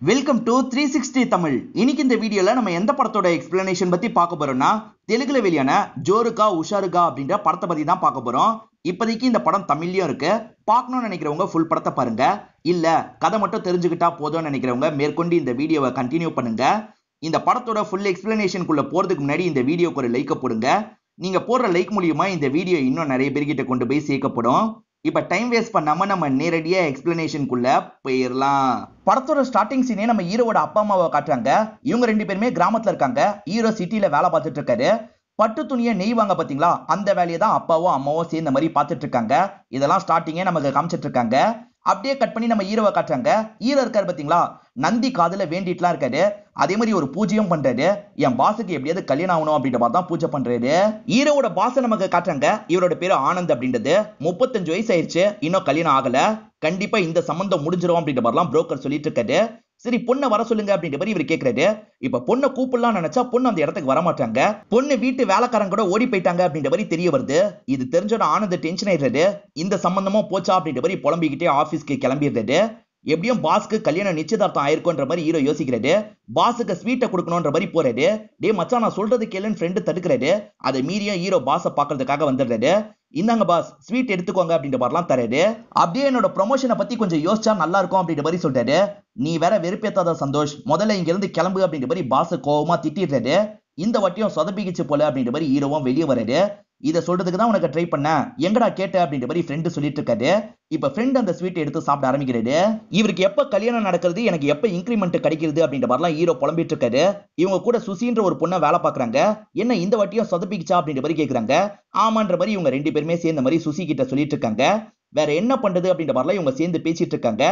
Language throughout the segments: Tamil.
Welcome to 360 Tamil. இன்னைக்கு இந்த வீடியோல நம்ம எந்த படத்தோட எக்ஸ்பிளனேஷன் பத்தி பார்க்க போறோம்னா, தெலுங்குல வெளியான ஜோருகா உஷாருகா அப்படின்ற படத்தை பத்தி தான் பார்க்க போறோம். இப்போதைக்கு இந்த படம் தமிழ்லயும் இருக்கு. பார்க்கணும்னு நினைக்கிறவங்க ஃபுல் படத்தை பாருங்க. இல்ல கதை மட்டும் தெரிஞ்சுக்கிட்டா போதும்னு நினைக்கிறவங்க மேற்கொண்டு இந்த வீடியோவை கண்டினியூ பண்ணுங்க. இந்த படத்தோட ஃபுல் எக்ஸ்பிளனேஷனுக்குள்ள போறதுக்கு முன்னாடி இந்த வீடியோக்கு ஒரு லைக் போடுங்க. நீங்க போடுற லைக் மூலியமா இந்த வீடியோ இன்னும் நிறைய பேர்கிட்ட கொண்டு போய் சேர்க்கப்படும். இப்ப டைம் வேஸ்ட் பண்ணாம நம்ம நேரடியா எக்ஸ்பிளனேஷனுக்குள்ள போயிடலாம். படத்தோட ஸ்டார்டிங் சீனே நம்ம ஹீரோவோட அப்பா அம்மாவை காட்டுறாங்க. இவங்க ரெண்டு பேருமே கிராமத்துல இருக்காங்க. ஹீரோ சிட்டில வேலை பார்த்துட்டு இருக்காரு. பட்டு துணியை நெய்வாங்க பாத்தீங்களா, அந்த வேலையை தான் அப்பாவும் அம்மாவும் சேர்ந்த மாதிரி பார்த்துட்டு இருக்காங்க. இதெல்லாம் ஸ்டார்டிங்கே நமக்கு காமிச்சிட்டு இருக்காங்க. அப்படியே கட் பண்ணி நம்ம ஹீரோவை காட்டுறாங்க. ஹீரோ இருக்காரு பாத்தீங்களா, நந்தி காதுல வேண்டிட்டுலாம் இருக்காரு. அதே மாதிரி ஒரு பூஜையும் பண்றாரு. என் பாஸுக்கு எப்படியாவது கல்யாணம் ஆகணும் அப்படின்ற மாதிரி தான் பூஜை பண்றாரு. ஹீரோவோட பாஸை நமக்கு காட்டுறாங்க. இவரோட பேரு ஆனந்த் அப்படின்றது. 35 வயசு ஆயிடுச்சு, இன்னும் கல்யாணம் ஆகல. கண்டிப்பா இந்த சம்பந்தம் முடிஞ்சிரும் அப்படின்ற மாதிரிலாம் புரோக்கர் சொல்லிட்டு இருக்காரு. சரி பொண்ணை வர சொல்லுங்க அப்படின்ற மாதிரி இவர் கேட்கறாரு. இப்ப பொண்ணை கூப்பிடலாம் நினைச்சா பொண்ணு அந்த இடத்துக்கு வர மாட்டாங்க. பொண்ணு வீட்டு வேலைக்காரங்க கூட ஓடி போயிட்டாங்க அப்படின்ற மாதிரி தெரிய வருது. இது தெரிஞ்சோட ஆனந்த் டென்ஷன் ஆயிடுறாரு. இந்த சம்பந்தமும் போச்சா அப்படின்ற மாதிரி புலம்பிக்கிட்டே ஆபீஸ்க்கு கிளம்பிடுறாரு. எப்படியும் பாஸ்க்கு கல்யாணம் நிச்சயதார்த்தம் ஆயிருக்கும்ன்ற மாதிரி ஹீரோ யோசிக்கிறாரு. பாஸுக்கு ஸ்வீட்டை கொடுக்கணும்ன்ற மாதிரி போறாரு. டே மச்சான் நான் சொல்றது கேளுன்னு ஃப்ரெண்டு தடுக்கிறாரு. அதை மீறியும் ஹீரோ பாஸை பாக்குறதுக்காக வந்துடுறாரு. இந்தாங்க பாஸ் ஸ்வீட் எடுத்துக்கோங்க அப்படின்ற மாதிரிலாம் தராரு. அப்படியே என்னோட ப்ரொமோஷனை பத்தி கொஞ்சம் யோசிச்சா நல்லா இருக்கும் அப்படின்ற மாதிரி சொல்றாரு. நீ வேற வெறுப்பேத்தாத சந்தோஷ், முதல்ல இங்க இருந்து கிளம்பு அப்படின்ற மாதிரி பாஸை கோவமா திட்டிடுறாரு. இந்த வாட்டியும் சொதப்பிக்கிச்சு போல அப்படின்ற மாதிரி ஹீரோவும் வெளியே வராரு. இதை சொல்றதுக்கு தான் உனக்கு ட்ரை பண்ண, எங்கடா கேட்ட அப்படின்ற மாதிரி ஃப்ரெண்டு சொல்லிட்டு இருக்காரு. இப்ப ஃப்ரெண்ட் அந்த ஸ்வீட் எடுத்து சாப்பிட ஆரம்பிக்கிறாரு. இவருக்கு எப்ப கல்யாணம் நடக்கிறது, எனக்கு எப்ப இன்கிரிமெண்ட் கிடைக்கிறது அப்படின்ற மாதிரிலாம் ஹீரோ புலம்பிட்டு இருக்காரு. இவங்க கூட சுசின்ற ஒரு பொண்ணை வேலை பாக்குறாங்க. என்ன இந்த வாட்டியும் சொதப்பிக்கிச்சா அப்படின்ற மாதிரி கேக்குறாங்க. ஆமான்ற மாதிரி இவங்க ரெண்டு பேருமே சேர்ந்த மாதிரி சுசி கிட்ட சொல்லிட்டு இருக்காங்க. வேற என்ன பண்றது அப்படின்ற மாதிரிலாம் இவங்க சேர்ந்து பேசிட்டு இருக்காங்க.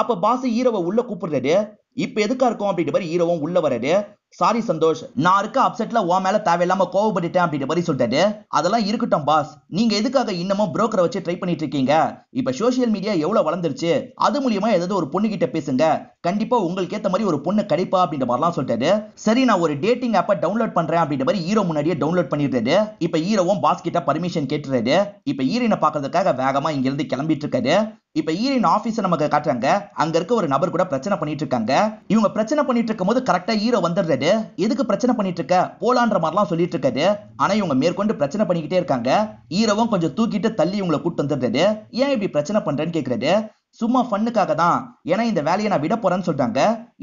அப்ப பாஸ் ஹீரோவை உள்ள கூப்பிடுறாரு. இப்ப எதுக்கா இருக்கும் அப்படின்ற மாதிரி ஹீரோவும் உள்ள வராரு. சாரி சந்தோஷ், நான் இருக்க அப்செட்ல உன் மேல தேவையில்லாம கோவப்பட்டுட்டேன் அப்படின்ற மாதிரி சொல்றாரு. அதெல்லாம் இருக்கட்டும் பாஸ், நீங்க எதுக்காக இன்னமும் புரோக்கரை வச்சு ட்ரை பண்ணிட்டு இருக்கீங்க? இப்ப சோசியல் மீடியா எவ்வளவு வளர்ந்துருச்சு, அது மூலியமா ஏதாவது ஒரு பொண்ணு கிட்ட பேசுங்க, கண்டிப்பா உங்களுக்கு ஏத்த மாதிரி ஒரு பொண்ணு கிடைப்பா அப்படின்ற மாதிரிலாம் சொல்றாரு. சரி நான் ஒரு டேட்டிங் ஆப்பை டவுன்லோட் பண்றேன் அப்படின்ற மாதிரி ஹீரோ முன்னாடியே டவுன்லோட் பண்ணிடுறாரு. இப்ப ஹீரோவும் பாஸ் கிட்ட பர்மிஷன் கேட்டுறாரு. இப்ப ஹீரோனை பாக்குறதுக்காக வேகமா இங்க இருந்து கிளம்பிட்டு இருக்காரு. இப்ப ஹீரோயின் ஆபீஸ் நமக்கு காட்டுறாங்க. அங்க இருக்க ஒரு நபர் கூட பிரச்சனை பண்ணிட்டு இருக்காங்க. இவங்க பிரச்சனை பண்ணிட்டு இருக்கும் போது கரெக்டா ஹீரோ வந்துடுறாரு. எதுக்கு பிரச்சனை பண்ணிட்டு இருக்க, போலான்ற மாதிரிலாம் சொல்லிட்டு இருக்காரு. ஆனா இவங்க மேற்கொண்டு பிரச்சனை பண்ணிக்கிட்டே இருக்காங்க. ஹீரோவும் கொஞ்சம் தூக்கிட்டு தள்ளி இவங்களை கூட்டு வந்துடுறாரு. ஏன் இப்படி பிரச்சனை பண்றேன்னு கேக்குறாரு. சும்மா ஃபன்னுக்காக தான், ஏன்னா இந்த வேலையை நான் விட போறேன்னு சொல்றாங்க.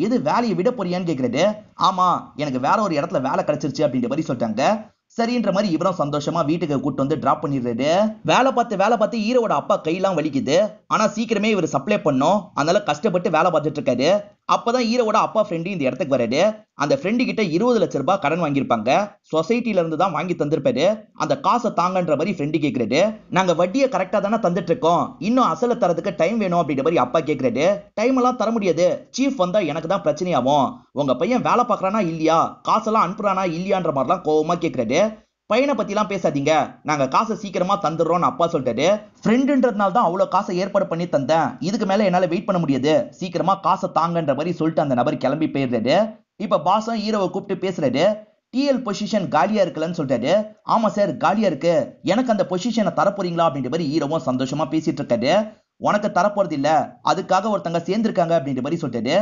இது வேலையை விட போறியான்னு கேக்குறாரு. ஆமா எனக்கு வேற ஒரு இடத்துல வேலை கிடைச்சிருச்சு அப்படின்ற மாதிரி சொல்றாங்க. சரின்ற மாதிரி இவரும் சந்தோஷமா வீட்டுக்கு கூட்டு வந்து டிராப் பண்ணிடுறாரு. வேலை பார்த்து ஹீரோட அப்பா கையெல்லாம் வலிக்குது. ஆனா சீக்கிரமே இவர் சப்ளை பண்ணும், அதனால கஷ்டப்பட்டு வேலை பார்த்துட்டு இருக்காரு. அப்பதான் ஹீரோட அப்பா ஃப்ரெண்டு இந்த இடத்துக்கு வராரு. அந்த ஃப்ரெண்டு கிட்ட 20 லட்சம் ரூபாய் கடன் வாங்கியிருப்பாங்க. சொசைட்டில இருந்து தான் வாங்கி தந்திருப்பாரு. அந்த காசை தாங்கன்ற மாதிரி ஃப்ரெண்டு கேக்குறாரு. நாங்க வட்டியை கரெக்டா தானே தந்துட்டு இருக்கோம், இன்னும் அசல தரதுக்கு டைம் வேணும் அப்படின்ற மாதிரி அப்பா கேக்குறாரு. டைம் எல்லாம் தர முடியாது, சீஃப் வந்தா எனக்கு தான் பிரச்சனையாகும். உங்க பையன் வேலை பார்க்கறானா இல்லையா, காசெல்லாம் அனுப்புறானா இல்லையான்ற மாதிரிலாம் கோவமா கேக்குறாரு. பையனை பத்திலாம் பேசாதீங்க, நாங்க காசை சீக்கிரமா தந்துடுறோம்னு அப்பா சொல்றாரு. ஃப்ரெண்டுன்றதுனால தான் அவ்வளவு காசை ஏற்பாடு பண்ணி தந்தேன், இதுக்கு மேல என்னால வெயிட் பண்ண முடியாது, சீக்கிரமா காசை தாங்கன்ற மாதிரி சொல்லிட்டு அந்த நபர் கிளம்பி போயிடுறாரு. இப்ப பாஸும் ஹீரோவை கூப்பிட்டு பேசுறாரு. டிஎல் பொசிஷன் காலியா இருக்குல்லன்னு சொல்றாரு. ஆமா சார் காலியா இருக்கு, எனக்கு அந்த பொசிஷனை தரப்போறீங்களா அப்படின்ற மாதிரி ஹீரோவும் சந்தோஷமா பேசிட்டு இருக்காரு. உனக்கு தரப்போறது இல்ல, அதுக்காக ஒருத்தங்க சேர்ந்திருக்காங்க அப்படின்ற மாதிரி சொல்றாரு.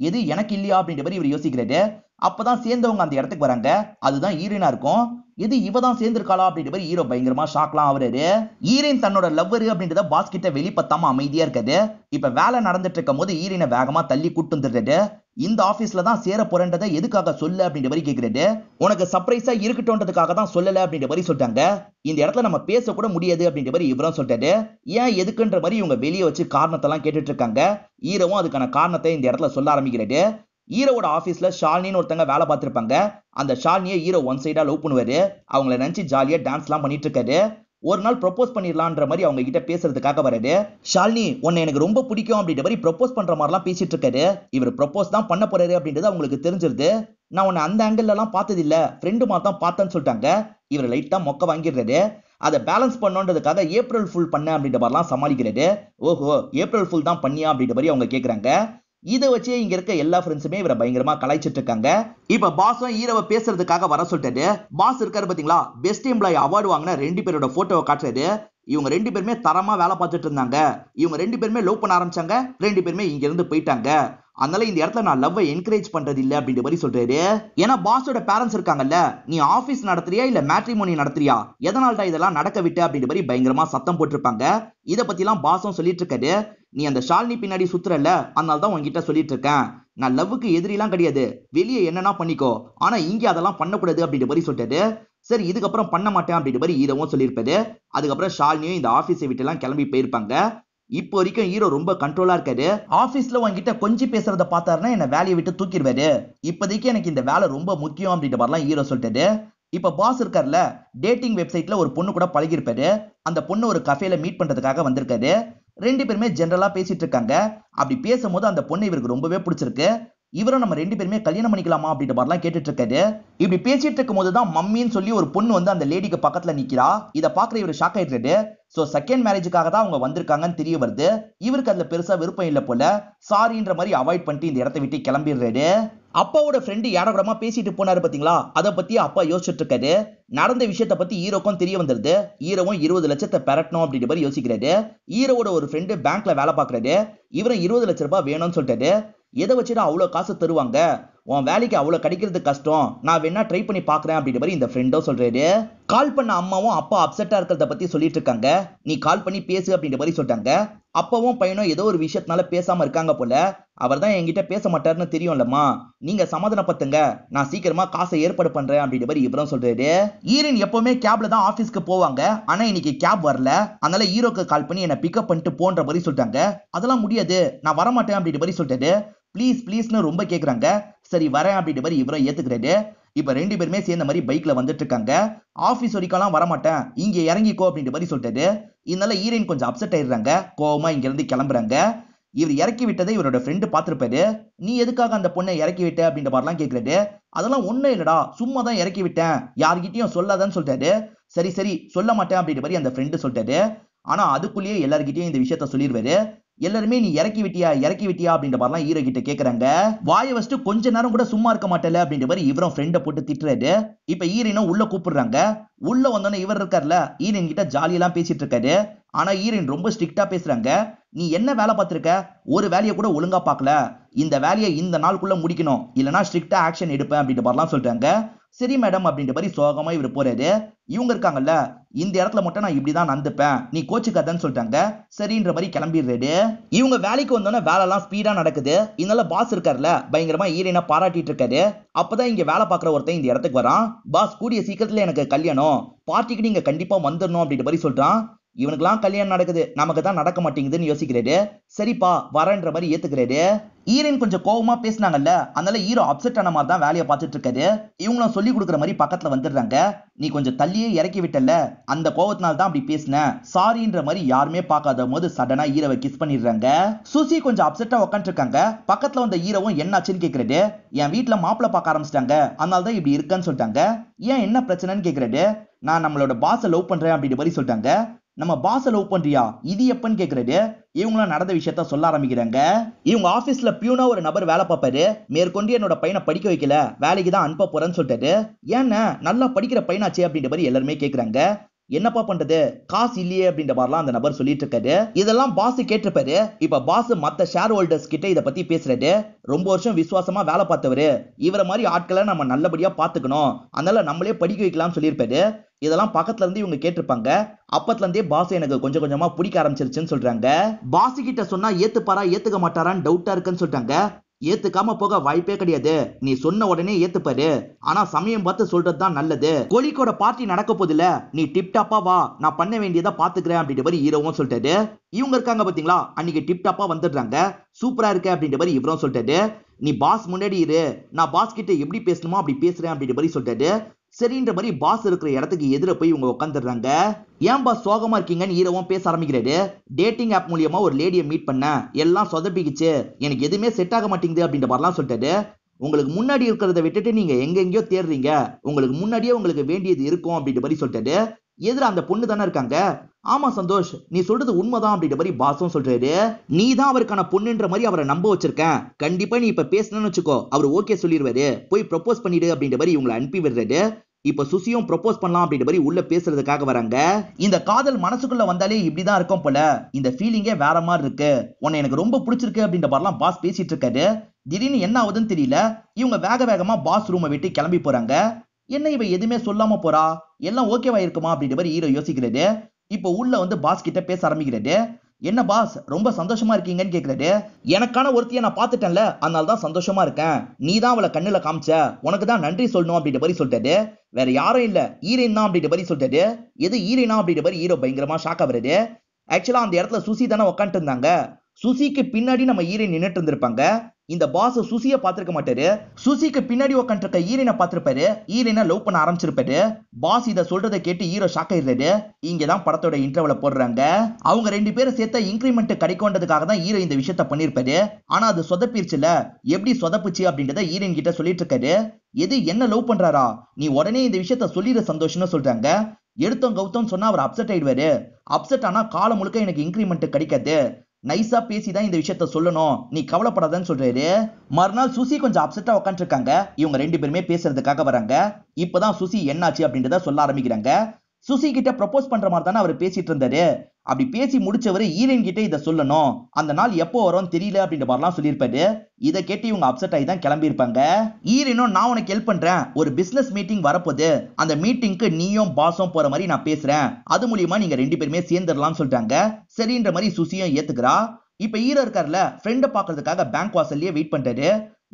எது எனக்கு இல்லையா அப்படின்ற மாதிரி இவர் யோசிக்கிறாரு. அப்பதான் சேர்ந்தவங்க அந்த இடத்துக்கு வராங்க. அதுதான் ஹீரோயினா இருக்கும். இது இவதான் சேர்ந்திருக்காளா அப்படின்ற மாதிரி ஹீரோ பயங்கரமா ஷாக்லாம் ஆகுறாரு. ஹீரோயின் தன்னோட லவ்வர் அப்படின்றத பாஸ் கிட்ட வெளிப்பத்தாம அமைதியா இருக்காது. இப்ப வேலை நடந்துட்டு இருக்கும் போது ஹீரோயினை வேகமா தள்ளி கூட்டு வந்துடுறாரு. இந்த ஆபீஸ்ல தான் சேர போறேன்றதை எதுக்காக சொல்ல அப்படின்ற மாதிரி கேக்குறாரு. உனக்கு சர்ப்ரைஸா இருக்கட்டும்ன்றதுக்காக தான் சொல்லல அப்படின்ற மாதிரி சொல்றாங்க. இந்த இடத்துல நம்ம பேச கூட முடியாது அப்படின்ற மாதிரி இவரும் சொல்றாரு. ஏன் எதுக்குன்ற மாதிரி இவங்க வெளியே வச்சு காரணத்தெல்லாம் கேட்டுட்டு இருக்காங்க. ஹீரோவும் அதுக்கான காரணத்தை இந்த இடத்துல சொல்ல ஆரம்பிக்கிறாரு. ஹீரோவோட ஆபீஸ்ல ஷாலினின்னு ஒருத்தங்க வேலை பார்த்திருப்பாங்க. அந்த ஷாலினியை ஹீரோ ஒன் சைடா லவ் பண்ணுவாரு. அவங்கள நினைச்சு ஜாலியா டான்ஸ் எல்லாம் பண்ணிட்டு இருக்காரு. ஒரு நாள் ப்ரொபோஸ் பண்ணிடலான்ற மாதிரி அவங்க கிட்ட பேசுறதுக்காக வராரு. ஷாலினி உன்னை எனக்கு ரொம்ப பிடிக்கும் அப்படின்ற மாதிரி ப்ரொபோஸ் பண்ற மாதிரிலாம் பேசிட்டு இருக்காரு. இவர் ப்ரொபோஸ் தான் பண்ண போறாரு அப்படின்றது அவங்களுக்கு தெரிஞ்சிருது. நான் உன்னை அந்த ஆங்கிள் எல்லாம் பார்த்தது இல்ல, ஃப்ரெண்டு மாதிரி தான் பார்த்தேன்னு சொல்லிட்டாங்க. இவர் லைட்டா மொக்க வாங்கிடுறாரு. அதை பேலன்ஸ் பண்ணோன்றதுக்காக ஏப்ரல் ஃபுல் பண்ண அப்படின்ற மாதிரிலாம் சமாளிக்கிறாரு. ஓஹோ ஏப்ரல் ஃபுல் தான் பண்ணியா அப்படின்ற மாதிரி அவங்க கேக்குறாங்க. இதை வச்சு இங்க இருக்க எல்லா ஃப்ரெண்ட்ஸுமே இவரை பயங்கரமா கலாய்ச்சிட்டு இருக்காங்க. இப்ப பாஸும் ஹீரோவை பேசுறதுக்காக வர சொல்லிட்டாரு. பாஸ் இருக்காரு பாத்தீங்களா, பெஸ்ட் எம்ப்ளாயி அவார்டு வாங்கின 2 பேரோட போட்டோவை காட்டுறாரு. இவங்க 2 பேருமே தரமா வேலை பார்த்துட்டு இருந்தாங்க. இவங்க 2 பேருமே லவ் பண்ண ஆரம்பிச்சாங்க. 2 பேருமே இங்க இருந்து போயிட்டாங்க. அதனால இந்த இடத்துல நான் லவ் என்கரேஜ் பண்றது இல்ல அப்படின்ற மாதிரி சொல்றாரு. ஏன்னா பாஸோட பேரண்ட்ஸ் இருக்காங்கல்ல, நீ ஆபீஸ் நடத்துறியா இல்ல மேட்ரிமோனி நடத்துறியா, எதனால்டா இதெல்லாம் நடக்க விட்டு அப்படின்ற மாதிரி பயங்கரமா சத்தம் போட்டிருப்பாங்க. இத பத்தி எல்லாம் பாஸும் சொல்லிட்டு இருக்காரு. நீ அந்த ஷாலினி பின்னாடி சுத்துறல, அதனால தான் உன்கிட்ட சொல்லிட்டு இருக்கேன். நான் லவ்வுக்கு எதிரிலாம் கிடையாது, வெளியே என்னன்னா பண்ணிக்கோ, ஆனா இங்க அதெல்லாம் பண்ணக்கூடாது அப்படின்ற மாதிரி சொல்லிட்டாரு. சரி இதுக்கப்புறம் பண்ண மாட்டேன் அப்படின்ற மாதிரி ஹீரோவும் சொல்லியிருப்பாரு. அதுக்கப்புறம் ஷாலினியும் இந்த ஆபீஸை விட்டு எல்லாம் கிளம்பி போயிருப்பாங்க. இப்போ வரைக்கும் ஹீரோ ரொம்ப கண்ட்ரோலா இருக்காரு. ஆபீஸ்ல உங்ககிட்ட கொஞ்சம் பேசுறத பார்த்தாருன்னா என்ன வேலையை விட்டு தூக்கிடுவாரு. இப்போதைக்கு எனக்கு இந்த வேலை ரொம்ப முக்கியம் அப்படின்ற மாதிரிலாம் ஹீரோ சொல்லிட்டாரு. இப்ப பாஸ் இருக்கார்ல, டேட்டிங் வெப்சைட்ல ஒரு பொண்ணு கூட பழகிருப்பாரு. அந்த பொண்ணு ஒரு கஃபேல மீட் பண்றதுக்காக வந்திருக்காரு. ரெண்டு பேருமே ஜெனரலா பேசிட்டு இருக்காங்க. அப்படி பேசும்போது அந்த பொண்ணு இவருக்கு ரொம்பவே பிடிச்சிருக்கு. இவரும் நம்ம ரெண்டு பேருமே கல்யாணம் பண்ணிக்கலாமா அப்படின்ற மாதிரிலாம் கேட்டுட்டு இருக்காரு. இப்படி பேசிட்டு இருக்கும் போதுதான் மம்மின்னு சொல்லி ஒரு பொண்ணு வந்து அந்த லேடிக்கு பக்கத்துல நிக்கிறா. இத பாக்குற இவர் ஷாக் ஆயிடுறாரு. சோ செகண்ட் மேரேஜுக்காக தான் அவங்க வந்திருக்காங்கன்னு தெரிய வருது. இவருக்கு அதுல பெருசா விருப்பம் இல்ல போல. சாரின்ற மாதிரி அவாய்ட் பண்ணிட்டு இந்த இடத்தை விட்டு கிளம்பிடுறாரு. அப்பாவோட ஃப்ரெண்டு ஏடகுடமா பேசிட்டு போனாரு பாத்தீங்களா, அதை பத்தி அப்பா யோசிச்சுட்டு இருக்காரு. நடந்த விஷயத்தை பத்தி ஹீரோக்கும் தெரிய வந்துருது. ஹீரோவும் 20 லட்சத்தை பெறட்டணும் அப்படின்ற மாதிரி யோசிக்கிறாரு. ஹீரோவோட ஒரு ஃப்ரெண்டு பேங்க்ல வேலை பாக்குறாரு. இவரும் 20 லட்சம் ரூபாய் வேணும்னு சொல்லிட்டாரு. எதை வச்சுட்டு அவ்வளவு காசு தருவாங்க, உன் வேலைக்கு அவ்வளவு கிடைக்கிறது கஷ்டம், நான் வேணா ட்ரை பண்ணி பாக்குறேன் அப்படின்ற மாதிரி இந்த ஃப்ரெண்டோ சொல்றாரு. கால் பண்ண அம்மாவும் அப்பா அப்செட்டா இருக்கிறத பத்தி சொல்லிட்டு இருக்காங்க. நீ கால் பண்ணி பேசு அப்படின்ற மாதிரி சொல்லிட்டாங்க. அப்பாவும் பையனும் ஏதோ ஒரு விஷயத்தினால பேசாம இருக்காங்க போல. அவர் தான் என்கிட்ட பேச மாட்டாருன்னு தெரியும்லம்மா, நீங்க சமாதானப்படுத்துங்க, நான் சீக்கிரமா காசை ஏற்பாடு பண்றேன் அப்படின்ற மாதிரி இவரும் சொல்றாரு. ஈரன் எப்பவுமே கேப்ல தான் ஆபீஸ்க்கு போவாங்க. ஆனா இன்னைக்கு கேப் வரல. அதனால ஹீரோக்கு கால் பண்ணி என்ன பிக்கப் பண்ணிட்டு போன்ற மாதிரி சொல்லிட்டாங்க. அதெல்லாம் முடியாது, நான் வரமாட்டேன் அப்படின்ற மாதிரி சொல்லிட்டாரு. ப்ளீஸ் ப்ளீஸ்னு ரொம்ப கேக்குறாங்க. சரி வரேன் அப்படின்ற மாதிரி இவரும் ஏத்துக்கிறாரு. இப்ப ரெண்டு பேருமே சேர்ந்த மாதிரி பைக்ல வந்துட்டு இருக்காங்க. ஆபீஸ் வரைக்கும் வரமாட்டேன், இங்க இறங்கிக்கோ அப்படின்ற மாதிரி சொல்லிட்டாரு. இதனால ஹீரோயின் கொஞ்சம் அப்செட் ஆயிடுறாங்க. கோவமா இங்க இருந்து கிளம்புறாங்க. இவர் இறக்கி விட்டதை இவரோட ஃப்ரெண்டு பார்த்திருப்பாரு. நீ எதுக்காக அந்த பொண்ணை இறக்கி விட்ட அப்படின்ற மாதிரிலாம் கேட்கிறாரு. அதெல்லாம் ஒண்ணும் இல்லடா, சும்மா தான் இறக்கி விட்டேன், யார்கிட்டயும் சொல்லாதன்னு சொல்லிட்டாரு. சரி சரி சொல்ல மாட்டேன் அப்படின்ற மாதிரி அந்த ஃப்ரெண்டு சொல்லிட்டாரு. ஆனா அதுக்குள்ளேயே எல்லார்கிட்டயும் இந்த விஷயத்த சொல்லிடுவாரு. எல்லாருமே நீ இறக்கி விட்டியா அப்படின்ற மாதிரிலாம் ஹீரோ கிட்ட கேக்குறாங்க. வாயை வச்சுட்டு கொஞ்ச நேரம் கூட சும்மா இருக்க மாட்டேல அப்படின்ற மாதிரி இவரும் ஃப்ரெண்டை போட்டு திட்டுறாரு. இப்ப ஹீரோயினும் உள்ள கூப்பிடுறாங்க. உள்ள வந்தோன்னே இவர் இருக்கார்ல, ஹீரோயின் கிட்ட ஜாலியெல்லாம் பேசிட்டு இருக்காரு. ஆனா ஹீரோயின் ரொம்ப ஸ்ட்ரிக்டா பேசுறாங்க. நீ என்ன வேலை பார்த்திருக்க, ஒரு வேலையை கூட ஒழுங்கா பார்க்கல, இந்த வேலையை இந்த நாளுக்குள்ள முடிக்கணும், இல்லனா ஸ்ட்ரிக்டா ஆக்ஷன் எடுப்பேன் அப்படின்ற மாதிரிலாம் சொல்றாங்க. சரி மேடம் அப்படின்ற மாதிரி சோகமா இவர் போறாரு. இவங்க இருக்காங்கல்ல, இந்த இடத்துல மட்டும் நான் இப்படிதான் நடந்துப்பேன், நீ கோச்சுக்காதன்னு சொல்லிட்டாங்க. சரின்ற மாதிரி கிளம்பிடுறாரு. இவங்க வேலைக்கு வந்தோன்னே வேலை எல்லாம் ஸ்பீடா நடக்குது. இதனால பாஸ் இருக்காருல, பயங்கரமா ஹீரோயினை பாராட்டிட்டு இருக்காரு. அப்பதான் இங்க வேலை பார்க்குற ஒருத்தன் இந்த இடத்துக்கு வரான். பாஸ் கூடிய சீக்கிரத்துல எனக்கு கல்யாணம், பார்ட்டிக்கு நீங்க கண்டிப்பா வந்துடணும் அப்படின்ற மாதிரி சொல்றான். இவனுக்குலாம் கல்யாணம் நடக்குது, நமக்கு தான் நடக்க மாட்டேங்குதுன்னு யோசிக்கிறாரு. சரிப்பா வரேன்ற மாதிரி ஏத்துக்கிறாரு. ஹீரோயின் கொஞ்சம் கோவமா பேசினாங்கல்ல, அதனால ஹீரோ அப்செட் ஆன மாதிரி தான் வேலையை பார்த்துட்டு இருக்காரு. இவங்களும் சொல்லி கொடுக்குற மாதிரி பக்கத்துல வந்துடுறாங்க. நீ கொஞ்சம் தள்ளியே இறக்கி விட்டல, அந்த கோவத்தினால தான் அப்படி பேசின, சாரின்ற மாதிரி யாருமே பார்க்காத போது சடனா ஹீரோவை கிஸ் பண்ணிடுறாங்க. சுசி கொஞ்சம் அப்செட்டா உட்காந்து இருக்காங்க. பக்கத்துல வந்த ஹீரோவும் என்னாச்சுன்னு கேக்குறாரு. என் வீட்டுல மாப்பிள்ள பார்க்க ஆரம்பிச்சிட்டாங்க, அதனால தான் இப்படி இருக்குன்னு சொல்லிட்டாங்க. ஏன் என்ன பிரச்சனைன்னு கேக்குறாரு. நான் நம்மளோட பாஸை லவ் பண்றேன் அப்படின்ற மாதிரி சொல்லிட்டாங்க. நம்ம பாஸை லவ் பண்றியா, இது எப்பன்னு கேக்குறாரு. இவங்களும் நடந்த விஷயத்த சொல்ல ஆரம்பிக்கிறாங்க. இவங்க ஆபீஸ்ல பியூனா ஒரு நபர் வேலை பார்ப்பாரு. மேற்கொண்டு என்னோட பையனை படிக்க வைக்கல, வேலைக்கு தான் அனுப்ப போறேன்னு சொல்லிட்டாரு. ஏன்னா நல்லா படிக்கிற பையனாச்சே அப்படின்ற மாதிரி எல்லாருமே கேக்குறாங்க. என்னப்பா பண்றது, காசு இல்லையே அப்படின்ற மாதிரிலாம் அந்த நபர் சொல்லிட்டு இருக்காரு. இதெல்லாம் பாஸ் கேட்டிருப்பாரு. இப்ப பாஸ் மத்த ஷேர் ஹோல்டர்ஸ் கிட்ட இத பத்தி பேசுறாரு. ரொம்ப வருஷம் விசுவாசமா வேலை பார்த்தவரு, இவரை மாதிரி ஆட்களை நம்ம நல்லபடியா பாத்துக்கணும், அதனால நம்மளே படிக்க வைக்கலாம்னு சொல்லியிருப்பாரு. இதெல்லாம் பக்கத்துல இருந்து இவங்க கேட்டிருப்பாங்க. அப்பத்துல இருந்தே பாஸ் எனக்கு கொஞ்சம் கொஞ்சமா பிடிக்க ஆரம்பிச்சிருச்சுன்னு சொல்றாங்க. பாஸ் கிட்ட சொன்னா ஏத்துப்பாரா ஏத்துக்க மாட்டாரான்னு டவுட்டா இருக்குன்னு சொல்லிட்டாங்க. ஏத்துக்காம போக வாய்ப்பே கிடையாது, நீ சொன்ன உடனே ஏத்துப்பாரு, ஆனா சமயம் பார்த்து சொல்றதுதான் நல்லது. கோழிக்கோட பார்ட்டி நடக்க போதில்ல, நீ டிப்டாப்பா வா, நான் பண்ண வேண்டியதை பாத்துக்கிறேன் அப்படின்ற மாதிரி ஹீரோவும் சொல்லிட்டாரு. இவங்க இருக்காங்க பாத்தீங்களா, அன்னைக்கு டிப்டாப்பா வந்துடுறாங்க. சூப்பரா இருக்கு அப்படின்ற மாதிரி இவரும் சொல்லிட்டாரு. நீ பாஸ் முன்னாடி இரு, நான் பாஸ் கிட்ட எப்படி பேசணுமோ அப்படி பேசுறேன் அப்படின்ற மாதிரி சொல்லிட்டாரு. சரின்ற மாதிரி பாஸ் இருக்கிற இடத்துக்கு எதிர போய் இவங்க உட்காந்துடுறாங்க. ஏன் பாஸ் சோகமா இருக்கீங்கன்னு ஹீரோவும் பேச ஆரம்பிக்கிறாரு. டேட்டிங் ஆப் மூலியமா ஒரு லேடியை மீட் பண்ண, எல்லாம் சொதப்பிக்குச்சு, எனக்கு எதுவுமே செட் ஆக மாட்டேங்குது அப்படின்ற மாதிரிலாம் சொல்லிட்டாரு. உங்களுக்கு முன்னாடி இருக்கிறத விட்டுட்டு நீங்க எங்கெங்கயோ தேடுறீங்க, உங்களுக்கு முன்னாடியே உங்களுக்கு வேண்டியது இருக்கும் அப்படின்ற மாதிரி சொல்லிட்டாரு. எதிர அந்த பொண்ணு தானே இருக்காங்க. ஆமா சந்தோஷ், நீ சொல்றது உண்மைதான் அப்படின்ற மாதிரி பாஸும் சொல்றாரு. நீ தான் அவருக்கான பொண்ணுன்ற மாதிரி அவரை நம்ப வச்சிருக்கேன், கண்டிப்பா நீ இப்ப பேசணும்னு வச்சுக்கோ, அவர் ஓகே சொல்லிடுவாரு, போய் ப்ரொபோஸ் பண்ணிடு அப்படின்ற மாதிரி இவங்களை அனுப்பி விடுறாரு. இப்ப சுசியும் ப்ரொபோஸ் பண்ணலாம் அப்படின்ற மாதிரி உள்ள பேசுறதுக்காக வராங்க. இந்த காதல் மனசுக்குள்ள வந்தாலே இப்படிதான் இருக்கும் போல, இந்த ஃபீலிங்கே வேற மாதிரி இருக்கு, உன்னை எனக்கு ரொம்ப பிடிச்சிருக்கு அப்படின்ற மாதிரிலாம் பாஸ் பேசிட்டு இருக்காரு. திடீர்னு என்ன ஆகுதுன்னு தெரியல, இவங்க வேக வேகமா பாஸ் ரூமை விட்டு கிளம்பி போறாங்க. என்ன இவ எதுவுமே சொல்லாம போறா, எல்லாம் ஓகேவா இருக்குமா அப்படின்ற மாதிரி ஹீரோ யோசிக்கிறாரு. இப்போ உள்ள வந்து பாஸ் கிட்ட பேச ஆரம்பிக்கிறாரு. என்ன பாஸ் ரொம்ப சந்தோஷமா இருக்கீங்கன்னு கேக்குறாரு. எனக்கான ஒருத்தியை நான் பாத்துட்டேன்ல, அதனால தான் சந்தோஷமா இருக்கேன், நீ தான் அவளை கண்ணுல காமிச்ச, உனக்கு தான் நன்றி சொல்லணும் அப்படின்ற மாதிரி சொல்லிட்டாரு. வேற யாரும் இல்ல, ஈரன் தான் அப்படின்ற மாதிரி சொல்லிட்டாரு. எது ஈரனா அப்படின்ற மாதிரி ஹீரோ பயங்கரமா ஷாக் ஆகுறாரு. ஆக்சுவலா அந்த இடத்துல சுசி தானே உட்காந்துட்டு இருந்தாங்க. சுசிக்கு பின்னாடி நம்ம ஈரன் நின்னுட்டு இருந்திருப்பாங்க. இந்த பாஸ் சுசிய பாத்திருக்க மாட்டாரு, சுசிக்கு பின்னாடி உட்காந்து இருக்க ஈரனை பாத்திருப்பாரு. ஈரனை லவ் பண்ண ஆரம்பிச்சிருப்பாரு. பாஸ் இத சொல்றதை கேட்டு ஹீரோ ஷாக் ஆயிடுறாரு. இங்கதான் படத்தோட இன்டர்வல போடுறாங்க. அவங்க ரெண்டு பேரும் சேர்த்த இன்கிரிமெண்ட் கிடைக்கும்ன்றதுக்காக தான் ஹீரோ இந்த விஷயத்த பண்ணிருப்பாரு. ஆனா அது சொதப்பிருச்சுல, எப்படி சொதப்புச்சு அப்படின்றத ஈரன் கிட்ட சொல்லிட்டு இருக்காரு. எது என்ன லவ் பண்றாரா, நீ உடனே இந்த விஷயத்த சொல்லிட சந்தோஷம்னு சொல்றாங்க. எடுத்தோம் கௌத்தம் சொன்னா அவர் அப்செட் ஆயிடுவாரு. அப்செட் ஆனா காலம் முழுக்க எனக்கு இன்கிரிமெண்ட் கிடைக்காது, நைஸா பேசிதான் இந்த விஷயத்த சொல்லணும், நீ கவலைப்படாதன்னு சொல்றாரு. மறுநாள் சுசி கொஞ்சம் அப்செட்டா உட்காந்து இருக்காங்க. இவங்க ரெண்டு பேருமே பேசுறதுக்காக வராங்க. இப்பதான் சுசி என்னாச்சு அப்படின்றத சொல்ல ஆரம்பிக்கிறாங்க. சுசி கிட்ட ப்ரப்போஸ் பண்ற மாதிரி தானே அவர் பேசிட்டு இருந்தாரு. அப்படி பேசி முடிச்சவரு ஈரன் கிட்ட இதை சொல்லணும், அந்த நாள் எப்போ வரும் தெரியல அப்படின்ற மாதிரிலாம் சொல்லியிருப்பாரு. இதை கேட்டு இவங்க அப்செட் ஆகி தான் கிளம்பி இருப்பாங்க. ஈரனும் நான் உனக்கு ஹெல்ப் பண்றேன், ஒரு பிசினஸ் மீட்டிங் வரப்போகுது, அந்த மீட்டிங்க்கு நீயும் பாஸும் போற மாதிரி நான் பேசுறேன், அது மூலியமா நீங்க ரெண்டு பேருமே சேர்ந்துடலாம்னு சொல்லிட்டாங்க. சரின்ற மாதிரி சுசியும் ஏத்துக்கிறா. இப்ப ஹீரோ இருக்கார்ல, ஃப்ரெண்ட பாக்குறதுக்காக பேங்க் வாசல்லயே வெயிட் பண்றாரு.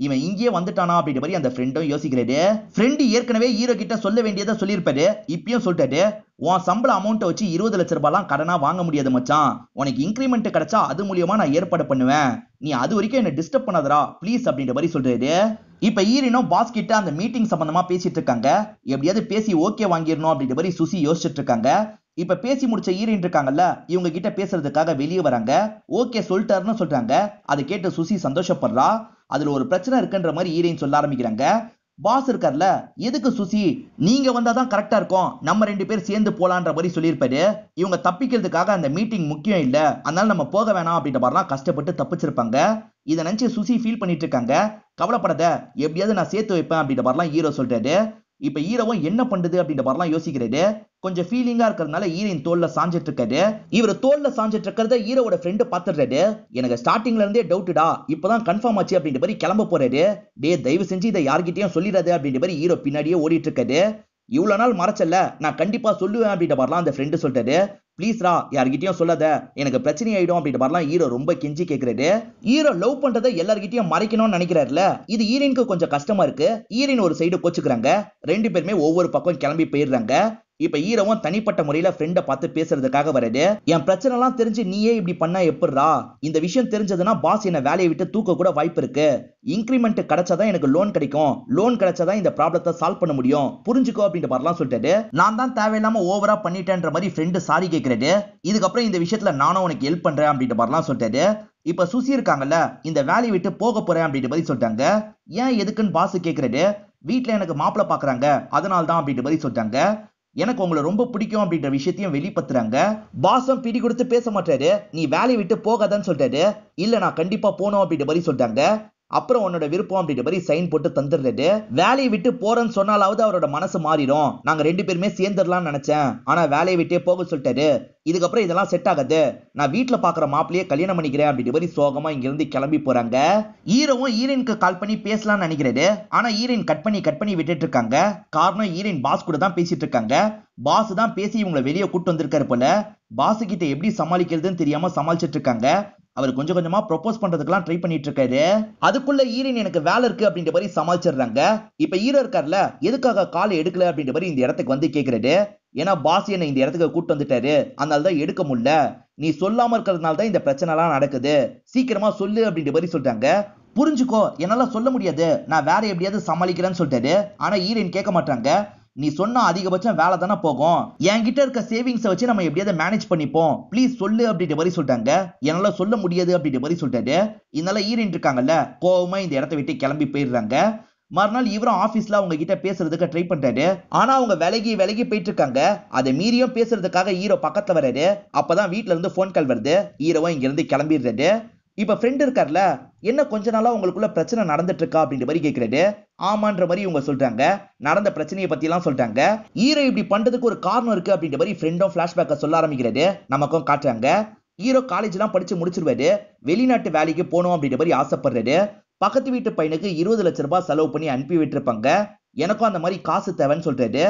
இவன் இங்கேயே வந்துட்டானா அப்படின்ற மாதிரி அந்த ஃப்ரெண்டும் யோசிக்கிறாரு. ஃப்ரெண்ட் ஏற்கனவே ஹீரோ கிட்ட சொல்ல வேண்டியதை சொல்லியிருப்பாரு, இப்பயும் சொல்லிட்டாரு. உன் சம்பள அமௌண்ட் வச்சு 20 லட்ச ரூபாய்லாம் கடனா வாங்க முடியாது மச்சான், உனக்கு இன்கிரிமெண்ட் கிடைச்சா அது மூலியமா நான் ஏற்பாடு பண்ணுவேன், நீ அது வரைக்கும் என்ன டிஸ்டர்ப் பண்ணாதடா ப்ளீஸ் அப்படின்ற மாதிரி சொல்றாரு. இப்ப ஈரனும் பாஸ் கிட்ட அந்த மீட்டிங் சம்பந்தமா பேசிட்டு இருக்காங்க. எப்படியாவது பேசி ஓகே வாங்கிடணும் அப்படின்ற மாதிரி சுசி யோசிச்சுட்டு இருக்காங்க. இப்ப பேசி முடிச்ச ஈரன் இருக்காங்கல்ல, இவங்க கிட்ட பேசுறதுக்காக வெளியே வராங்க. ஓகே சொல்லிட்டாருன்னு சொல்றாங்க. அதை கேட்டு சுசி சந்தோஷப்படுறா. அதுல ஒரு பிரச்சனை இருக்குன்ற மாதிரி ஈரன் சொல்ல ஆரம்பிக்கிறாங்க. பாஸ் இருக்கார்ல, எதுக்கு சுசி நீங்க வந்தாதான் கரெக்டா இருக்கும், நம்ம ரெண்டு பேர் சேர்ந்து போலான்ற மாதிரி சொல்லியிருப்பாரு. இவங்க தப்பிக்கிறதுக்காக அந்த மீட்டிங் முக்கியம் இல்ல, அதனால நம்ம போக வேணாம் அப்படின்ற மாதிரிலாம் கஷ்டப்பட்டு தப்பிச்சிருப்பாங்க. இதை நினைச்சு சுசி ஃபீல் பண்ணிட்டு இருக்காங்க. கவலைப்படாத, எப்படியாவது நான் சேர்த்து வைப்பேன் அப்படின்ற மாதிரிலாம் ஹீரோ சொல்றாரு. இப்ப ஹீரோவும் என்ன பண்றது அப்படின்ற மாதிரிலாம் யோசிக்கிறாரு. கொஞ்சம் ஃபீலிங்கா இருக்கிறதுனால ஹீரோயின் தோல்ல சாஞ்சிட்டு இருக்காரு. இவர் தோல்ல சாஞ்சிட்டு இருக்கிறத ஹீரோவோட ஃப்ரெண்டு பாத்துறாரு. எனக்கு ஸ்டார்டிங்ல இருந்தே டவுட்டுடா, இப்பதான் கன்ஃபார்ம் ஆச்சு அப்படின்ற மாதிரி கிளம்ப போறாரு. டே தயவு செஞ்சு இதை யார்கிட்டயும் சொல்லிடாது அப்படின்ற மாதிரி ஹீரோ பின்னாடியே ஓடிட்டு இருக்காரு. இவ்வளவு நாள் மறைச்சல, நான் கண்டிப்பா சொல்லுவேன் அப்படின்ற மாதிரிலாம் அந்த ஃப்ரெண்டு சொல்றாரு. ப்ளீஸ்ரா யார்கிட்டயும் சொல்லாத, எனக்கு பிரச்சனை ஆயிடும் அப்படின்ற மாதிரிலாம் ஹீரோ ரொம்ப கெஞ்சி கேட்கிறாரு. ஹீரோ லவ் பண்றதை எல்லார்கிட்டயும் மறைக்கணும்னு நினைக்கிறாருல, இது ஈரனுக்கு கொஞ்சம் கஷ்டமா இருக்கு. ஈரன் ஒரு சைடு கோச்சுக்கிறாங்க. ரெண்டு பேருமே ஒவ்வொரு பக்கம் கிளம்பி போயிடுறாங்க. இப்ப ஹீரோவும் தனிப்பட்ட முறையில ஃப்ரெண்ட பார்த்து பேசுறதுக்காக வருது. என் பிரச்சனை எல்லாம் தெரிஞ்சு நீயே இப்படி பண்ணா எப்படிரா, இந்த விஷயம் தெரிஞ்சதுன்னா பாஸ் என்ன வேலையை விட்டு தூக்க கூட வாய்ப்பு இருக்கு, இன்கிரிமெண்ட் கிடைச்சாதான் எனக்கு லோன் கிடைக்கும், லோன் கிடைச்சாதான் இந்த ப்ராப்ளத்தை சால்வ் பண்ண முடியும், புரிஞ்சுக்கோ அப்படின்ற மாதிரிலாம் சொல்லிட்டாரு. நான் தான் தேவையில்லாம ஓவரா பண்ணிட்டேன்ற மாதிரி ஃப்ரெண்டு சாரி கேட்கறாரு. இதுக்கப்புறம் இந்த விஷயத்துல நானும் உனக்கு ஹெல்ப் பண்றேன் அப்படின்ற மாதிரிலாம் சொல்லிட்டாரு. இப்ப சுசி இருக்காங்கல்ல, இந்த வேலையை விட்டு போக போறேன் அப்படின்ற மாதிரி சொல்லிட்டாங்க. ஏன் எதுக்குன்னு பாஸ் கேட்கறாரு. வீட்டுல எனக்கு மாப்பிள்ள பாக்குறாங்க, அதனால தான் அப்படின்ற மாதிரி சொல்லிட்டாங்க. எனக்கு உங்களை ரொம்ப பிடிக்கும் அப்படின்ற விஷயத்தையும் வெளிப்படுத்துறாங்க. பாஸும் பிடி கொடுத்து பேச மாட்டாரு. நீ வேலையை விட்டு போகாதன்னு சொல்றாரு. இல்ல நான் கண்டிப்பா போனோம் அப்படின்ற மாதிரி சொல்லிட்டாங்க. அப்புறம் உன்னோட விருப்பம் அப்படின்ற மாதிரி சைன் போட்டு தந்துடுறாரு. வேலையை விட்டு போறேன்னு சொன்னாலாவது அவரோட மனசு மாறிடும், நாங்க ரெண்டு பேருமே சேர்ந்துடலாம்னு நினைச்சேன், ஆனா வேலையை விட்டே போக சொல்லிட்டாரு. இதுக்கப்புறம் இதெல்லாம் செட் ஆகாது, நான் வீட்டுல பாக்குற மாப்பிளையே கல்யாணம் பண்ணிக்கிறேன் அப்படின்ற மாதிரி சோகமா இங்க இருந்து கிளம்பி போறாங்க. ஹீரோவும் ஈரனுக்கு கால் பண்ணி பேசலாம்னு நினைக்கிறாரு. ஆனா ஈரன் கட் பண்ணி விட்டுட்டு இருக்காங்க. காரணம் ஈரன் பாஸ் கூட தான் பேசிட்டு இருக்காங்க. பாஸ் தான் பேசி இவங்களை வெளியே கூட்டு வந்திருக்காரு போல. பாஸ் கிட்ட எப்படி சமாளிக்கிறதுன்னு தெரியாம சமாளிச்சிட்டு இருக்காங்க. அவர் கொஞ்சம் கொஞ்சமா ப்ரொபோஸ் பண்றதுக்கெல்லாம் ட்ரை பண்ணிட்டு இருக்காரு. அதுக்குள்ள ஈரன் எனக்கு வேலை இருக்கு அப்படின்ற மாதிரி சமாளிச்சிடுறாங்க. இப்ப ஹீரோ இருக்கார்ல, எதுக்காக கால் எடுக்கல அப்படின்ற மாதிரி இந்த இடத்துக்கு வந்து கேக்குறாரு. ஏன்னா பாஸ் என்ன இந்த இடத்துக்கு கூட்டு வந்துட்டாரு, அதனாலதான் எடுக்க முடியல, நீ சொல்லாம இருக்கிறதுனால தான் இந்த பிரச்சனை எல்லாம் நடக்குது, சீக்கிரமா சொல்லு அப்படின்ற மாதிரி சொல்றாங்க. புரிஞ்சுக்கோ, என்னால சொல்ல முடியாது, நான் வேற எப்படியாவது சமாளிக்கிறேன்னு சொல்லிட்டாரு. ஆனா ஈரன் கேட்க மாட்டாங்க. நீ சொன்னா அதிகபட்சம் வேலை தானே போகும், என்கிட்ட இருக்க சேவிங்ஸை வச்சு நம்ம எப்படியாவது மேனேஜ் பண்ணிப்போம், ப்ளீஸ் சொல்லு அப்படின்ற மாதிரி சொல்லிட்டாங்க. என்னால சொல்ல முடியாது அப்படின்ற மாதிரி சொல்லிட்டாரு. இதனால ஈரன் இருக்காங்கல்ல, கோவமா இந்த இடத்த விட்டு கிளம்பி போயிடுறாங்க. மறுநாள் இவரும் ஆபீஸ்ல அவங்க கிட்ட பேசுறதுக்கு ட்ரை பண்றாரு. ஆனா அவங்க விலகி போயிட்டு இருக்காங்க. அதை மீறியும் பேசுறதுக்காக ஹீரோ பக்கத்துல வர்றாரு. அப்பதான் வீட்டுல இருந்து போன் கால் வருது. ஹீரோவும் இங்க இருந்து கிளம்பிடுறாரு. இப்ப ஃப்ரெண்ட் இருக்கார்ல, என்ன கொஞ்ச நாளா உங்களுக்குள்ள பிரச்சனை நடந்துட்டு இருக்கா அப்படின்ற மாதிரி கேக்குறாரு. ஆமான்ற மாதிரி இவங்க சொல்றாங்க. நடந்த பிரச்சனையை பத்தி எல்லாம் சொல்றாங்க. ஹீரோ இப்படி பண்றதுக்கு ஒரு காரணம் இருக்கு அப்படின்ற மாதிரி ஃப்ரெண்டும் பிளாஷ்பேக்க சொல்ல ஆரம்பிக்கிறாரு. நமக்கும் காட்டுறாங்க. ஹீரோ காலேஜ் எல்லாம் படிச்சு முடிச்சிருவாரு. வெளிநாட்டு வேலைக்கு போகணும் அப்படின்ற மாதிரி ஆசைப்படுறாரு. பக்கத்து வீட்டு பையனுக்கு 20 லட்சம் ரூபாய் செலவு பண்ணி அனுப்பி விட்டுருப்பாங்க. எனக்கும் அந்த மாதிரி காசு தேவைன்னு சொல்றாரு.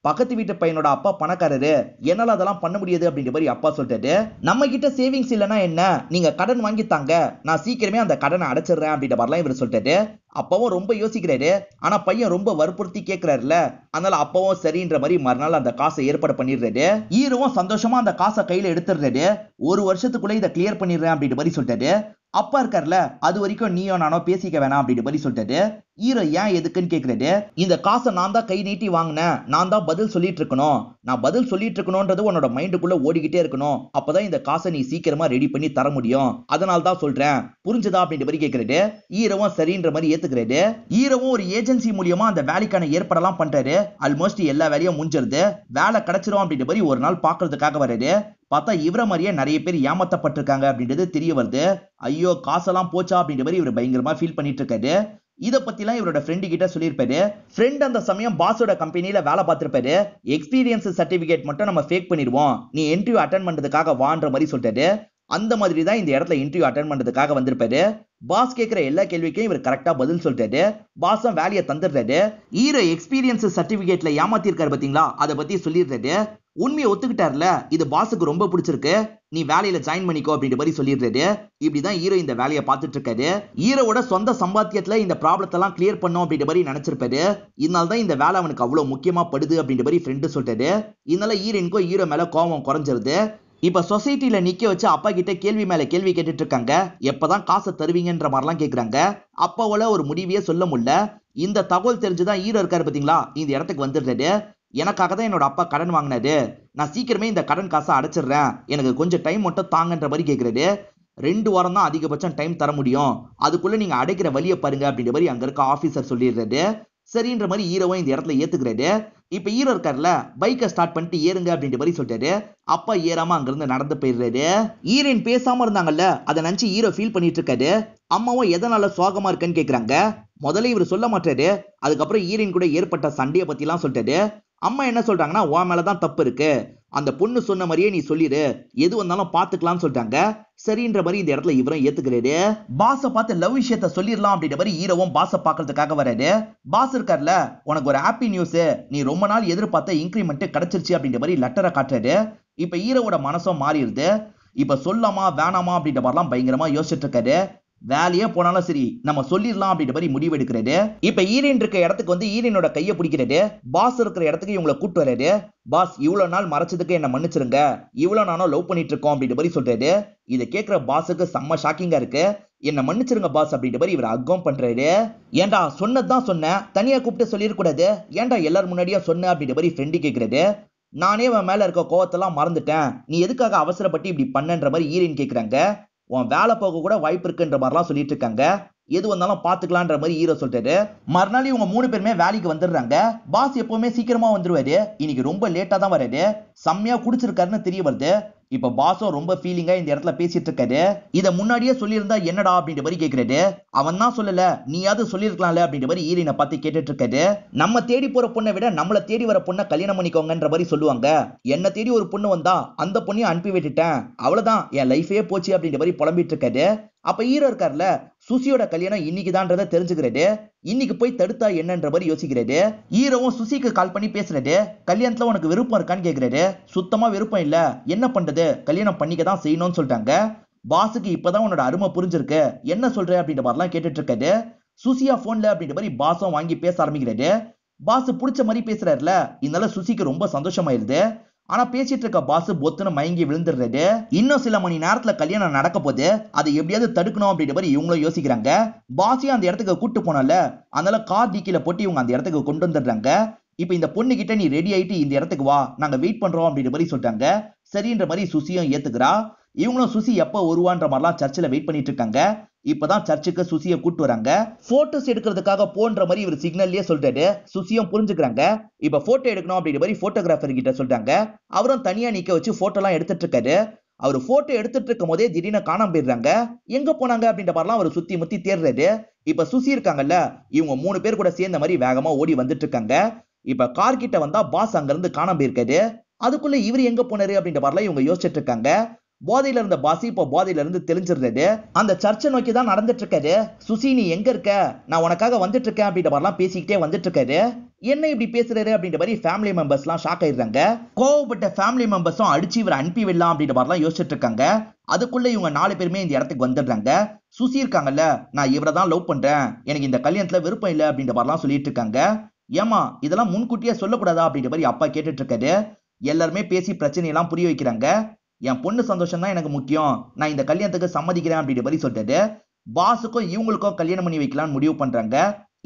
பக்கத்து வீட்டு பையனோட அப்பா பணக்காரரு, என்னால அதெல்லாம் பண்ண முடியாது அப்படின்ற மாதிரி அப்பா சொல்றாரு. நம்ம கிட்ட சேவிங்ஸ் இல்லனா என்ன, நீங்க கடன் வாங்கித்தாங்க, நான் சீக்கிரமே அந்த கடனை அடைச்சிடுறேன் அப்படின்ற மாதிரிலாம் இவர் சொல்றாரு. அப்பவும் ரொம்ப யோசிக்கிறாரு. ஆனா பையன் ரொம்ப வற்புறுத்தி கேட்கிறாருல, அதனால அப்பவும் சரின்ற மாதிரி மறுநாள் அந்த காசை ஏற்பாடு பண்ணிடுறாரு. ஹீரோவும் சந்தோஷமா அந்த காசை கையில எடுத்துடுறாரு. ஒரு வருஷத்துக்குள்ள இதை கிளியர் பண்ணிடுறேன் அப்படின்ற மாதிரி சொல்றாரு. அப்பா இருக்கார்ல, அது வரைக்கும் நீயோ நானோ பேசிக்க வேணாம் அப்படின்ற மாதிரி சொல்றாரு. ஹீரோ ஏன் எதுக்குன்னு கேக்குறாரு. இந்த காசை நான் தான் கை நீட்டி வாங்கினேன், நான் தான் பதில் சொல்லிட்டு இருக்கணும், நான் பதில் சொல்லிட்டு இருக்கணும்ன்றது உன்னோட மைண்டுக்குள்ள ஓடிக்கிட்டே இருக்கணும், அப்பதான் இந்த காசை நீ சீக்கிரமா ரெடி பண்ணி தர முடியும், அதனால தான் சொல்றேன், புரிஞ்சுதா அப்படின்ற மாதிரி கேக்குறாரு. ஹீரோவும் சரின்ற மாதிரி ஏத்துக்கிறாரு. ஹீரோவும் ஒரு ஏஜென்சி மூலியமா அந்த வேலைக்கான ஏற்பாடெல்லாம் பண்றாரு. ஆல்மோஸ்ட் எல்லா வேலையும் முடிஞ்சிருது. வேலை கிடைச்சிரும் அப்படின்ற மாதிரி ஒரு நாள் பாக்குறதுக்காக வர்றாரு. பார்த்தா இவர மாதிரியே நிறைய பேர் ஏமாத்தப்பட்டிருக்காங்க அப்படின்றது தெரிய வருது. ஐயோ காசெல்லாம் போச்சா அப்படின்ற மாதிரி இவர் பயங்கரமா ஃபீல் பண்ணிட்டு இருக்காரு. இத பத்திலாம் இவரோட ஃப்ரெண்டு கிட்ட சொல்லியிருப்பாரு. ஃப்ரெண்ட் அந்த சமயம் பாஸோட கம்பெனில வேலை பார்த்திருப்பாரு. எக்ஸ்பீரியன்ஸ் சர்டிபிகேட் மட்டும் நம்ம ஃபேக் பண்ணிடுவோம், நீ இன்டர்வியூ அட்டெண்ட் பண்றதுக்காக வான்ற மாதிரி சொல்லிட்டாரு. அந்த மாதிரி தான் இந்த இடத்துல இன்டர்வியூ அட்டெண்ட் பண்றதுக்காக வந்திருப்பாரு. பாஸ் கேட்கிற எல்லா கேள்விக்கும் இவர் கரெக்டா பதில் சொல்லிட்டாரு. பாஸும் வேலையை தந்துடுறாரு. ஹீரோ எக்ஸ்பீரியன்ஸ் சர்டிபிகேட்ல ஏமாத்திருக்காரு பாத்தீங்களா, அதை பத்தி சொல்லிடுறாரு. உண்மையை ஒத்துக்கிட்டார்ல, இது பாஸுக்கு ரொம்ப பிடிச்சிருக்கு, நீ வேலையில ஜாயின் பண்ணிக்கோ அப்படின்ற மாதிரி சொல்லிடுறாரு. இப்படிதான் ஹீரோ இந்த வேலையை பார்த்துட்டு இருக்காரு. ஹீரோவோட சொந்த சம்பாத்தியத்துல இந்த ப்ராப்ளத்தை எல்லாம் கிளியர் பண்ணும் அப்படின்ற மாதிரி நினைச்சிருப்பாரு. இதனால தான் இந்த வேலை அவனுக்கு அவ்வளவு முக்கியமா படுது அப்படின்ற மாதிரி ஃப்ரெண்டு சொல்லிட்டாரு. இதனால ஹீரோயினுக்கும் ஹீரோ மேல கோபம் குறைஞ்சிருது. இப்ப சொசைட்டில நிக்க வச்சு அப்பா கிட்ட கேள்வி மேல கேள்வி கேட்டுட்டு இருக்காங்க. எப்பதான் காசை தருவீங்கன்ற மாதிரிலாம் கேக்குறாங்க. அப்பாவால ஒரு முடிவையே சொல்ல முடியல. இந்த தகவல் தெரிஞ்சுதான் ஹீரோ இருக்காரு பாத்தீங்களா, இந்த இடத்துக்கு வந்துடுறாரு. எனக்காக தான் என்னோட அப்பா கடன் வாங்கினாரு, நான் சீக்கிரமே இந்த கடன் காசை அடைச்சிடுறேன், எனக்கு கொஞ்சம் டைம் மட்டும் தாங்கன்ற மாதிரி கேக்குறாரு. 2 வாரம் தான் அதிகபட்சம் டைம் தர முடியும், அதுக்குள்ள நீங்க அடைக்கிற வழியை பாருங்க அப்படின்ற மாதிரி அங்க இருக்க ஆபீசர் சொல்லிடுறாரு. சரின்ற மாதிரி ஹீரோவும் இந்த இடத்துல ஏத்துக்கிறாரு. இப்ப ஹீரோ இருக்காருல, பைக்கை ஸ்டார்ட் பண்ணிட்டு ஏறுங்க அப்படின்ற மாதிரி சொல்றாரு. அப்பா ஏறாம அங்கிருந்து நடந்து போயிடுறாரு. ஹீரோயின் பேசாம இருந்தாங்கல்ல, அதை நினைச்சு ஹீரோ ஃபீல் பண்ணிட்டு இருக்காரு. அம்மாவும் எதனால சோகமா இருக்குன்னு கேக்குறாங்க. முதல்ல இவர் சொல்ல மாட்டாரு. அதுக்கப்புறம் ஹீரோயின் கூட ஏற்பட்ட சண்டையை பத்தி எல்லாம் சொல்லிட்டாரு. அம்மா என்ன சொல்றாங்கன்னா, உன் மேலதான் தப்பு இருக்கு, அந்த பொண்ணு சொன்ன மாதிரியே நீ சொல்லிடு, எது வந்தாலும் பாத்துக்கலாம்னு சொல்றாங்க. சரின்ற மாதிரி இந்த இடத்துல இவரும் ஏத்துக்கிறாரு. பாஸ பார்த்து லவ் விஷயத்த சொல்லிடலாம் அப்படின்ற மாதிரி ஹீரோவும் பாஸ பாக்குறதுக்காக வராரு. பாஸ் இருக்கார்ல, உனக்கு ஒரு ஹாப்பி நியூஸ், நீ ரொம்ப நாள் எதிர்பார்த்த இன்கிரிமெண்ட் கிடைச்சிருச்சு அப்படின்ற மாதிரி லெட்டரை காட்டுறாரு. இப்ப ஹீரோவோட மனசும் மாறிடுது. இப்ப சொல்லாமா வேணாமா அப்படின்ற மாதிரிலாம் பயங்கரமா யோசிச்சுட்டு இருக்காரு. வேலையே போனாலும் சரி நம்ம சொல்லிடலாம் அப்படின்ற மாதிரி முடிவு எடுக்கிறாரு. இப்ப ஹீரோயின் இருக்க இடத்துக்கு வந்து ஹீரோயினோட கையை பிடிக்கிறாரு. பாஸ் இருக்கிற இடத்துக்கு இவங்களை கூட்டு வராரு. பாஸ், இவ்வளவு நாள் மறைச்சதுக்கு என்ன மன்னிச்சிருங்க, இவ்வளவு நானும் லவ் பண்ணிட்டு இருக்கோம் அப்படின்ற மாதிரி சொல்றாரு. இதை கேட்கிற பாஸுக்கு செம்ம ஷாக்கிங்கா இருக்கு. என்ன மன்னிச்சிருங்க பாஸ் அப்படின்ற மாதிரி இவர் அக்கம் பண்றாரு. ஏன்டா சொன்னதுதான் சொன்னேன், தனியா கூப்பிட்டு சொல்லிடக்கூடாது, ஏன்டா எல்லாரும் முன்னாடியா சொன்ன அப்படின்ற மாதிரி ஃப்ரெண்டு கேட்கிறாரு. நானே அவன் மேல இருக்க கோவத்தெல்லாம் மறந்துட்டேன், நீ எதுக்காக அவசரப்பட்டு இப்படி பண்ணன்ற மாதிரி ஹீரோயின் கேட்கிறாங்க. உன் வேலை போக கூட வாய்ப்பு இருக்குன்ற மாதிரிலாம் சொல்லிட்டு இருக்காங்க. எது வந்தாலும் பாத்துக்கலான்ற மாதிரி ஹீரோ சொல்றாரு. மறுநாள் இவங்க 3 பேருமே வேலைக்கு வந்துடுறாங்க. பாஸ் எப்பவுமே சீக்கிரமா வந்துருவாரு, இன்னைக்கு ரொம்ப லேட்டா தான் வராரு. செம்மையா குடிச்சிருக்காருன்னு தெரிய வருது. இப்ப பாஸும் ரொம்ப ஃபீலிங்கா இந்த இடத்துல பேசிட்டு இருக்காரு. இத முன்னாடியே சொல்லியிருந்தா என்னடா அப்படின்ற மாதிரி கேக்குறாரு. அவன் தான் சொல்லல, நீயாவது சொல்லிருக்கலாம்ல அப்படின்ற மாதிரி ஹீரோயினை பார்த்து கேட்டுட்டு இருக்காரு. நம்ம தேடி போற பொண்ணை விட நம்மள தேடி வர பொண்ணை கல்யாணம் பண்ணிக்கோங்கன்ற மாதிரி சொல்லுவாங்க. என்ன தேடி ஒரு பொண்ணு வந்தா அந்த பொண்ணையும் அனுப்பி விட்டுட்டேன், அவ்வளவுதான் என் லைஃபே போச்சு அப்படின்ற மாதிரி புலம்பிட்டு இருக்காரு. அப்ப ஹீரோ இருக்காருல, சுசியோட கல்யாணம் இன்னைக்குதான்றதை தெரிஞ்சுக்கிறாரு. இன்னைக்கு போய் தடுத்தா என்னன்ற மாதிரி யோசிக்கிறாரு. ஹீரோவும் சுசிக்கு கால் பண்ணி பேசுறாரு. கல்யாணத்துல உனக்கு விருப்பம் இருக்கான்னு கேக்குறாரு. சுத்தமா விருப்பம் இல்ல, என்ன பண்றது, கல்யாணம் பண்ணிக்க தான் செய்யணும்னு சொல்றாங்க. பாஸுக்கு இப்பதான் உன்னோட அருமை புரிஞ்சிருக்கு, என்ன சொல்ற அப்படின்ற மாதிரிலாம் கேட்டுட்டு இருக்காரு. சுசியா போன்ல அப்படின்ற மாதிரி பாஸும் வாங்கி பேச ஆரம்பிக்கிறாரு. பாஸ் பிடிச்ச மாதிரி பேசுறாருல, இதனால சுசிக்கு ரொம்ப சந்தோஷமாயிருது. ஆனா பேசிட்டு இருக்க பாஸ் பொத்துன்னு மயங்கி விழுந்துடுறாரு. இன்னும் சில மணி நேரத்துல கல்யாணம் நடக்க போது, அதை எப்படியாவது தடுக்கணும் அப்படின்ற மாதிரி இவங்களும் யோசிக்கிறாங்க. பாஸையும் அந்த இடத்துக்கு கூட்டு போனால, அதனால கார் டிக்கில போட்டு இவங்க அந்த இடத்துக்கு கொண்டு வந்துடுறாங்க. இப்ப இந்த பொண்ணு கிட்ட நீ ரெடி ஆயிட்டு இந்த இடத்துக்கு வா, நாங்க வெயிட் பண்றோம் அப்படின்ற மாதிரி சொல்றாங்க. சரின்ற மாதிரி சுசியும் ஏத்துக்கிறா. இவங்களும் சுசி எப்ப வருவான்ற மாதிரிலாம் சர்ச்சில் வெயிட் பண்ணிட்டு இருக்காங்க. இப்பதான் சர்ச்சுக்கு சுசியை கூட்டு வராங்க. போட்டோஸ் எடுக்கிறதுக்காக போன்ற மாதிரி இவர் சிக்னல்லயே சொல்றாரு. சுசியும் புரிஞ்சுக்கிறாங்க. இப்ப போட்டோ எடுக்கணும் அப்படின்ற மாதிரி போட்டோகிராஃபர் கிட்ட சொல்றாங்க. அவரும் தனியா நிக்க வச்சு போட்டோ எல்லாம் எடுத்துட்டு இருக்காரு. அவர் போட்டோ எடுத்துட்டு இருக்கும் போதே திடீர்னு காணாம போயிடுறாங்க. எங்க போனாங்க அப்படின்ற மாதிரிலாம் அவர் சுத்தி முத்தி தேடுறாரு. இப்ப சுசி இருக்காங்கல்ல, இவங்க 3 பேர் கூட சேர்ந்த மாதிரி வேகமா ஓடி வந்துட்டு இருக்காங்க. இப்ப கார் கிட்ட வந்தா பாஸ் அங்க இருந்து காணாம போயிருக்காரு. அதுக்குள்ள இவர் எங்க போனாரு அப்படின்ற மாதிரிலாம் இவங்க யோசிச்சுட்டு இருக்காங்க. போதையில இருந்த பாஸ் இப்ப போதையில இருந்து தெளிஞ்சிடுறாரு. அந்த சர்ச்சை நோக்கி தான் நடந்துட்டு இருக்காரு. சுசி நீ எங்க இருக்க, நான் உனக்காக வந்துட்டு இருக்கேன் அப்படின்ற மாதிரிலாம் பேசிக்கிட்டே வந்துட்டு இருக்காரு. என்ன இப்படி பேசுறாரு அப்படின்ற மாதிரி ஃபேமிலி மெம்பர்ஸ் எல்லாம் ஷாக் ஆயிடுறாங்க. கோவப்பட்ட ஃபேமிலி மெம்பர்ஸும் அடிச்சு இவரை அனுப்பி விடலாம் அப்படின்ற மாதிரிலாம் யோசிச்சுட்டு இருக்காங்க. அதுக்குள்ள இவங்க 4 பேருமே இந்த இடத்துக்கு வந்துடுறாங்க. சுசி இருக்காங்கல்ல, நான் இவரை தான் லவ் பண்றேன், எனக்கு இந்த கல்யாணத்துல விருப்பம் இல்லை அப்படின்ற மாதிரிலாம் சொல்லிட்டு இருக்காங்க. ஏமா இதெல்லாம் முன்கூட்டியே சொல்லக்கூடாதா அப்படின்ற மாதிரி அப்பா கேட்டுட்டு இருக்காரு. எல்லாருமே பேசி பிரச்சனையெல்லாம் புரிய வைக்கிறாங்க. என் பொண்ணு சந்தோஷம் தான் எனக்கு முக்கியம், நான் இந்த கல்யாணத்துக்கு சம்மதிக்கிறேன் அப்படின்ற மாதிரி சொல்லிட்டு பாஸுக்கும் இவங்களுக்கும் கல்யாணம் பண்ணி வைக்கலாம்னு முடிவு பண்றாங்க.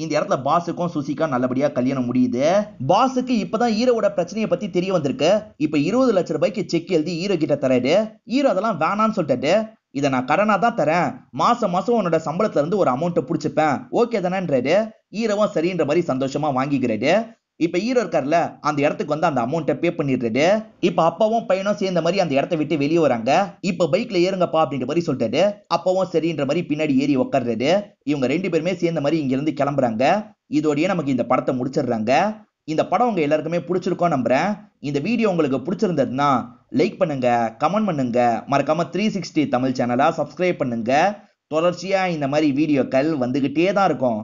இந்த இடத்துல பாஸுக்கும் சுசிக்கும் நல்லபடியா கல்யாணம் முடியுது. பாஸுக்கு இப்பதான் ஹீரோவோட பிரச்சனையை பத்தி தெரிய வந்திருக்கு. இப்ப 20 லட்சம் ரூபாய்க்கு செக் எழுதி ஹீரோ கிட்ட தராரு. ஹீரோ அதெல்லாம் வேணான்னு சொல்லிட்டு, இதை நான் கடனா தான் தரேன், மாசம் மாசம் உன்னோட சம்பளத்துல இருந்து ஒரு அமௌண்ட் புடிச்சுப்பேன், ஓகே தானேன்றாரு. ஹீரோவும் சரின்ற மாதிரி சந்தோஷமா வாங்கிக்கிறாரு. இப்ப ஹீரோ இருக்காருல, அந்த இடத்துக்கு வந்து அந்த அமௌண்ட்டை பே பண்ணிடுறாரு. இப்ப அப்பாவும் பையனும் சேர்ந்த மாதிரி அந்த இடத்தை விட்டு வெளியே வராங்க. இப்ப பைக்ல ஏறுங்கப்பா அப்படின்ற மாதிரி சொல்லிட்டாரு. அப்பாவும் சரின்ற மாதிரி பின்னாடி ஏறி உட்கார்றாரு. இவங்க 2 பேருமே சேர்ந்த மாதிரி இங்க இருந்து கிளம்புறாங்க. இதோடய நமக்கு இந்த படத்தை முடிச்சிடுறாங்க. இந்த படம் உங்க எல்லாருக்குமே பிடிச்சிருக்கோம் நம்புறேன். இந்த வீடியோ உங்களுக்கு பிடிச்சிருந்ததுன்னா லைக் பண்ணுங்க, கமெண்ட் பண்ணுங்க, மறக்காம 360 தமிழ் சேனலா சப்ஸ்கிரைப் பண்ணுங்க. தொடர்ச்சியா இந்த மாதிரி வீடியோக்கள் வந்துகிட்டே தான் இருக்கும்.